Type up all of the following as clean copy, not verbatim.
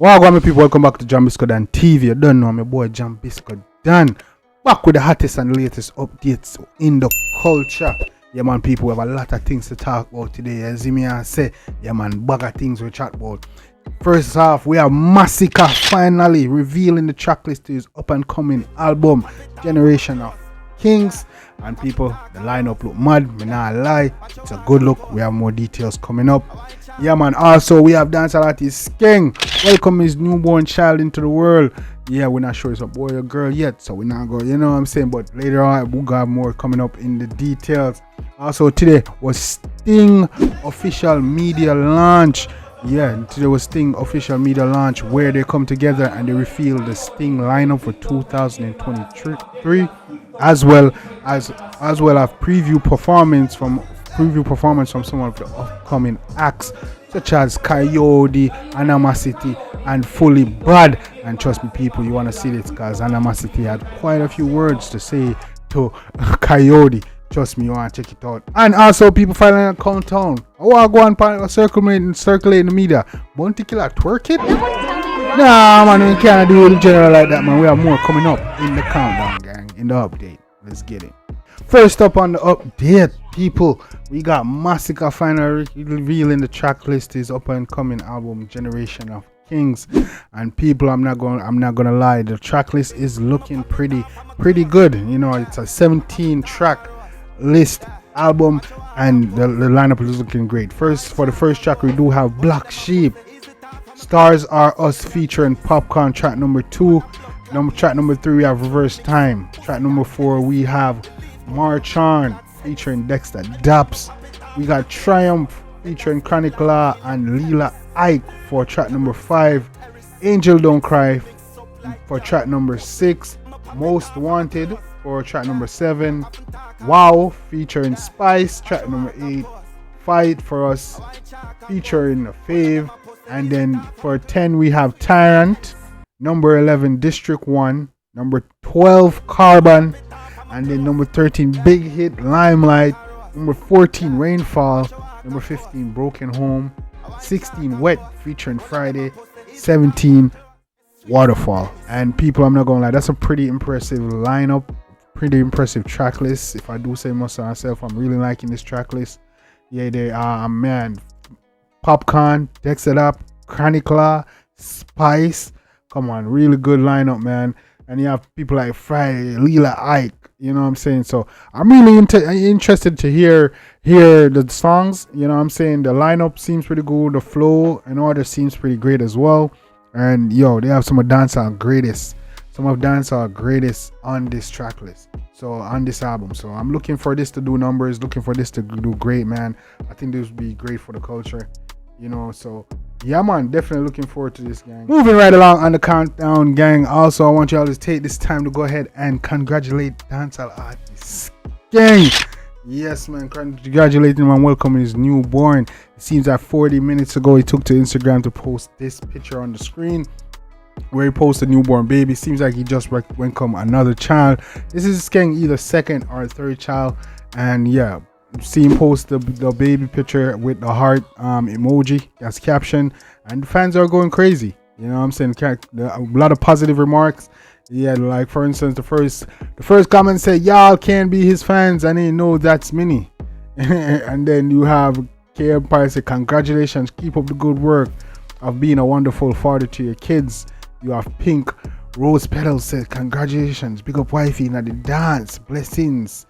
Welcome, my people. Welcome back to Jambisco Dan TV. You don't know, my boy Jambisco Dan. Back with the hottest and latest updates in the culture. Yeah, man, people, we have a lot of things to talk about today. As me and say, yeah, man, bag of things we chat about. First off, we have Masicka finally revealing the tracklist to his up and coming album, Generation of Kings. And people, the lineup look mad, me not lie, it's a good look. We have more details coming up. Yeah, man, also we have dancehall artist Skeng welcome his newborn child into the world. Yeah, we're not sure it's a boy or girl yet, so we're not going, you know what I'm saying, but later on we'll have more coming up in the details. Also today was Sting official media launch. Yeah, today was Sting official media launch where they come together and they reveal the Sting lineup for 2023, as well as preview performance from some of the upcoming acts such as Coyote, Masicka, and Fully Bad. And trust me, people, you want to see this because Masicka had quite a few words to say to Coyote. Trust me, you want to check it out. And also, people filing a countdown. Oh, I'll go and circulate in the media. Bounty Killer twerking? Nah, man, we can't do it general like that, man. We have more coming up in the countdown, gang, in the update. Let's get it. First up on the update, people, we got Masicka finally revealing the track list his up and coming album, Generation of Kings. And people, I'm not gonna lie, the track list is looking pretty good. You know, it's a 17 track list album and the lineup is looking great. For the first track, we do have Black Sheep, Stars Are Us featuring Popcorn, track number 2. Track number 3, we have Reverse Time. Track number 4, we have March On featuring Dexter Daps. We got Triumph featuring Chronic Law and Lila Ike for track number 5. Angel Don't Cry for track number 6. Most Wanted for track number 7. Wow featuring Spice, track number 8. Fight for Us featuring Fave. And then for 10 we have Tyrant. Number 11 District 1. Number 12 Carbon. And then number 13 Big Hit Limelight. Number 14 Rainfall. Number 15 Broken Home. 16 Wet featuring Friday. 17 Waterfall. And people, I'm not gonna lie, that's a pretty impressive lineup, pretty impressive track list. If I do say myself, I'm really liking this track list. Yeah, they are, man, Popcorn, Dexter Up, Chronic Law, Spice. Come on, really good lineup, man. And you have people like Friday, Lila Ike, you know what I'm saying? So I'm really interested to hear the songs, you know what I'm saying? The lineup seems pretty good, the flow and order seems pretty great as well. And yo, they have some of dancehall greatest on this track list. So on this album. So I'm looking for this to do numbers, looking for this to do great, man. I think this would be great for the culture. You know, so yeah, man, definitely looking forward to this, gang. Moving right along on the countdown, gang. Also, I want y'all to take this time to go ahead and congratulate dancehall artist Skeng. Yes, man, congratulating him and welcoming his newborn. It seems that 40 minutes ago he took to Instagram to post this picture on the screen where he posted newborn baby. Seems like he just welcomed another child. This is Skeng, either second or third child, and yeah. See him post the baby picture with the heart emoji as caption, and the fans are going crazy. You know what I'm saying? A lot of positive remarks. Yeah, like for instance, the first comment said, "Y'all can't be his fans," and he know that's Minnie. And then you have K Empire say, "Congratulations, keep up the good work of being a wonderful father to your kids." You have Pink Rose Petals said, "Congratulations, big up wifey in the dance, blessings."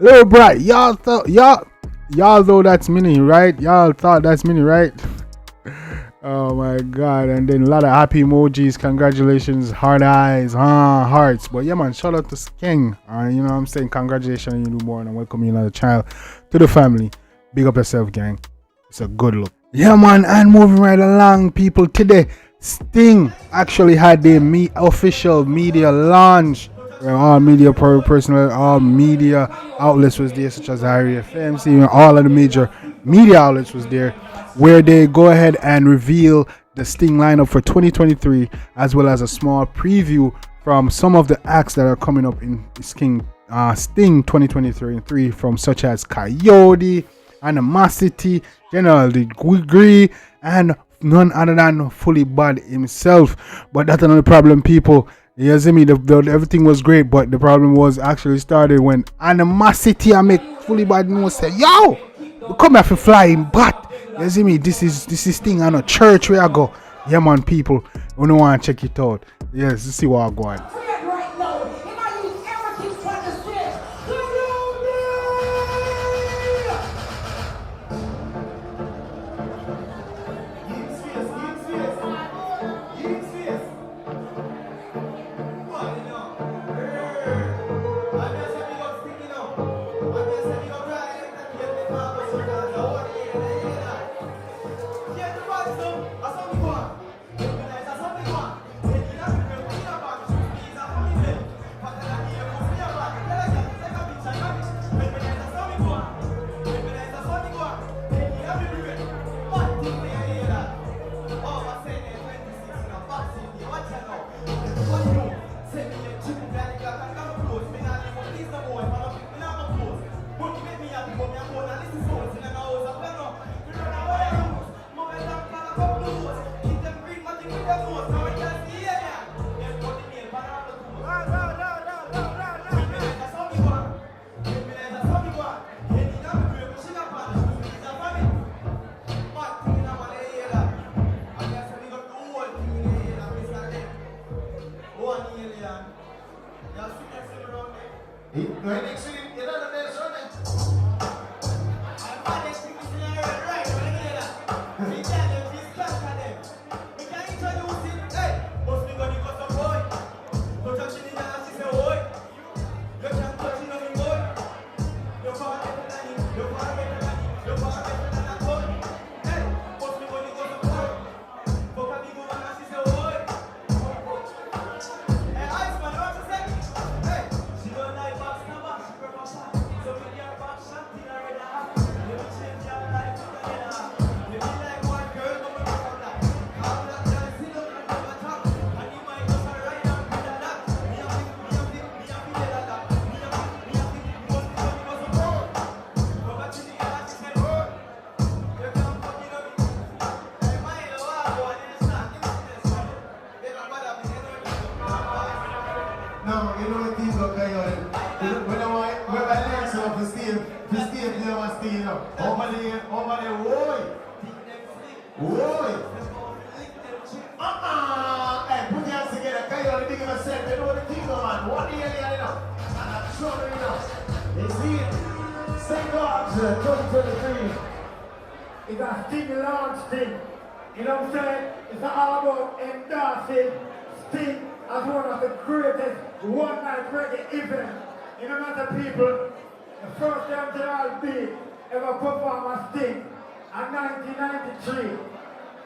Little Bright, y'all though that's Minnie, right? Y'all thought that's Minnie, right? Oh my god. And then a lot of happy emojis, congratulations, hard eyes, hearts. But yeah, man, shout out to Skeng. You know what I'm saying? Congratulations on your newborn and welcoming another child to the family. Big up yourself, gang. It's a good look. Yeah, man, and moving right along, people, today Sting actually had their official media launch. All media personnel, all media outlets was there, such as RFM, all of the major media outlets was there, where they go ahead and reveal the Sting lineup for 2023, as well as a small preview from some of the acts that are coming up in Sting 2023 from such as Coyote, Masicka, General Degree, and none other than Fully Bad himself. But that's another problem, people. You see me, everything was great, but the problem was actually started when animosity I make Fully Bad know say, yo, we come here for flying, but you see me, this is thing on a church where I go. Yeah man, people, we don't want to check it out. Yes, see what I go on. It's a Sting launch thing. You know what I'm saying? It's not all about endorsing Sting as one of the greatest one-night reggae events. You know what the people, the first time Gerald B ever performed a Sting in 1993.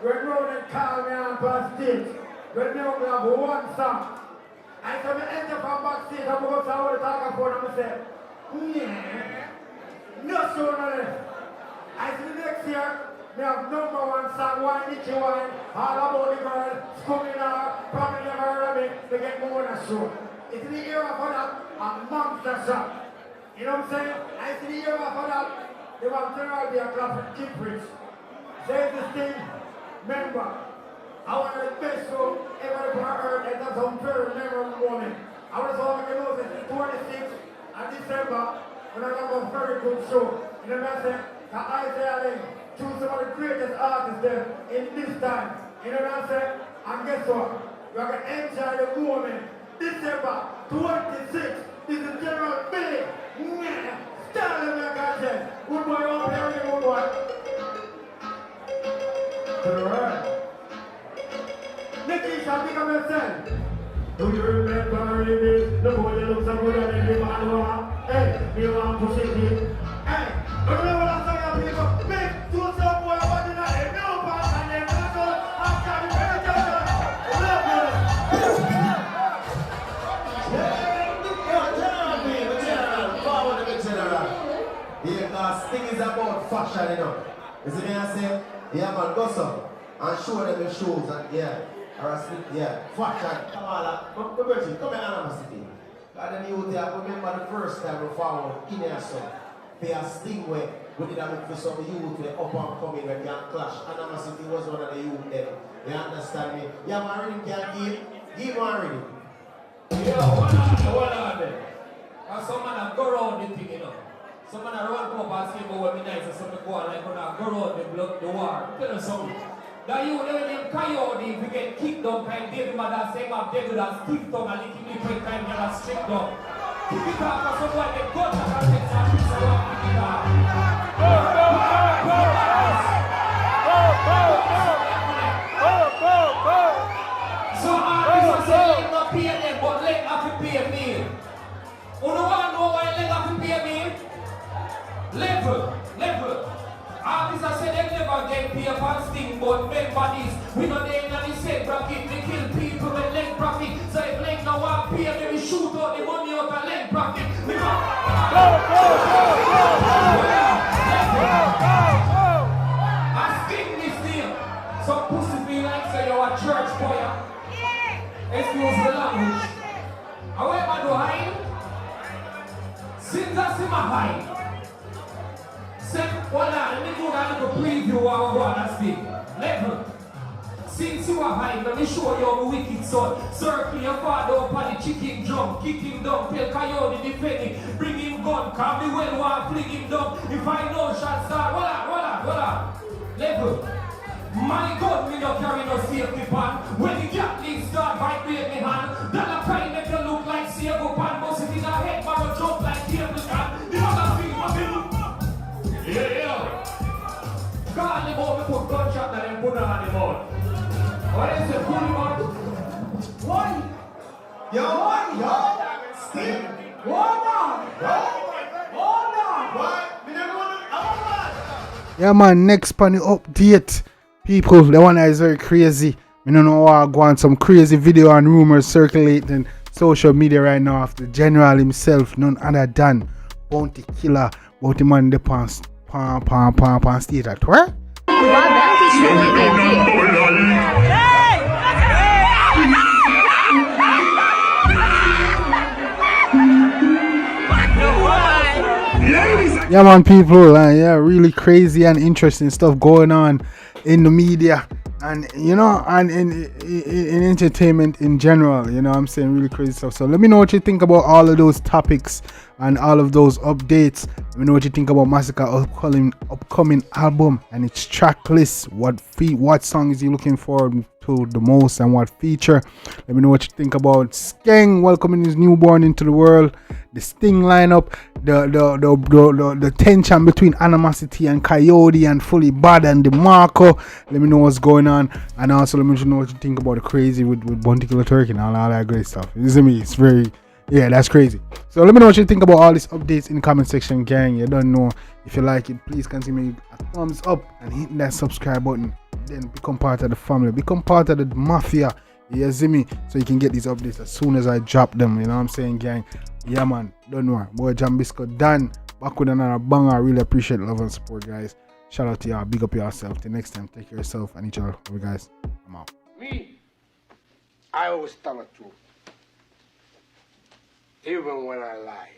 When Ronan called me on for stage, when they only have one song. And so I enter from backstage, I go to the talk and say, yeah, no sooner. I see next year, we have number one song, Wine Nicky Wine, all about the girl, scumming out, probably never heard of it, they get more than a show. It's the era for that, a monster song. You know what I'm saying? I see the era for that, they want to turn out their club for Keep Rich. Say this thing, remember, I want the best show ever heard, and that's a very memorable moment. I was hoping to know that 26th of December, when I have a very good show. You know what I'm saying? Isaiah choose some of the greatest artists there in this time. You know what I'm saying? And guess what? We are going to enjoy the moment. December 26th. This is General B. Stanley McCarthy. Good boy, all here, good boy. To the right. Nikki, shall pick up yourself. Do you remember me? The boy that looks so good and the man hey, you want to push it in? Hey, remember what I'm saying, people? Big, do some boy, what did I do? No pass and then that's all. After the meditation. Love you. General, forward the general. Yeah, because thing is about fashion, you know. You see me I say? Yeah, man, go so. And show them the shoes and yeah. Yeah, fashion. Come on, come here, Masicka. And then you there, remember the first time we found in here, so they are Sting way. we did look for some youth with up and coming when can clash. And I'm Masicka was one of the youth then. You understand me? Yeah, man, rhythm can give one rhythm. Yo, hold on there. And some man go around the thing, you know. Some man run up and say, but what be nice, and some go on like when I go around the war. Tell us something. That you never name Coyote, if you get kicked down, kind David mother say, I'm dead with a stiff tongue and lick me quick time, get a strict down. Kick it off, and someone get gun and take some piece of rock, kick it off. So artists say, let not pay them, but let have to pay me. You don't want to know why let have to pay me? Level. Artists say they never get paid for Skeng, but men bodies, we know they in the same bracket, they kill people with leg profit. So if leg now want pay, they will shoot out the money out of leg bracket. We go. I Skeng this deal. Some pussy feel like say you're a church choir. Excuse the language. I went to hide. Since I see my hide. Hold on, let me do that little preview of what I want to speak. Level. Since you are high, let me show you the wicked son. Circle your father up on the chicken drum. Kick him down, tell Coyote defend him. Bring him gun, come me well while fling him down. If I know shot start, hold on. Level. My gun, me no carry no safety pan. When the Gatling start, vibrate me hand. Then I try make you look like Sable pan. Bust it in the head, man, jump like cable can. The other thing, what they look. Yeah. God, the moment put gunshot and then put on the mouth. What is it? Pull him out. One. Yo. Skeng. Hold on. What? Me never want to. Yeah, man, next on the update. People, the one that is very crazy. I don't know why I go on some crazy video and rumors circulating social media right now after the general himself, none other than Bounty Killer, Bounty Man the past. Pan stage at where? Yeah, man, people, yeah, really crazy and interesting stuff going on in the media and and in entertainment in general. You know what I'm saying? Really crazy stuff. So let me know what you think about all of those topics and all of those updates. Let me know what you think about Masicka upcoming album and its track list. What songs you looking forward to the most and what feature. Let me know what you think about Skeng welcoming his newborn into the world, the Sting lineup, the tension between Animosity and Coyote and Fully Bad and DeMarco. Let me know what's going on, and also let me know what you think about the crazy with Bounty Killer Twerking and all that great stuff. You see me? It's very, yeah, that's crazy. So let me know what you think about all these updates in the comment section, gang. You don't know. If you like it, please consider me a thumbs up and hit that subscribe button. Then become part of the family, become part of the mafia. You see me? So you can get these updates as soon as I drop them. You know what I'm saying, gang? Yeah, man. Don't worry. Boy, Jambisco done. Back with another banger. I really appreciate love and support, guys. Shout out to y'all. Big up yourself. Till next time, take care of yourself and each other. Love you guys. I'm out. Me, I always tell the truth. Even when I lie.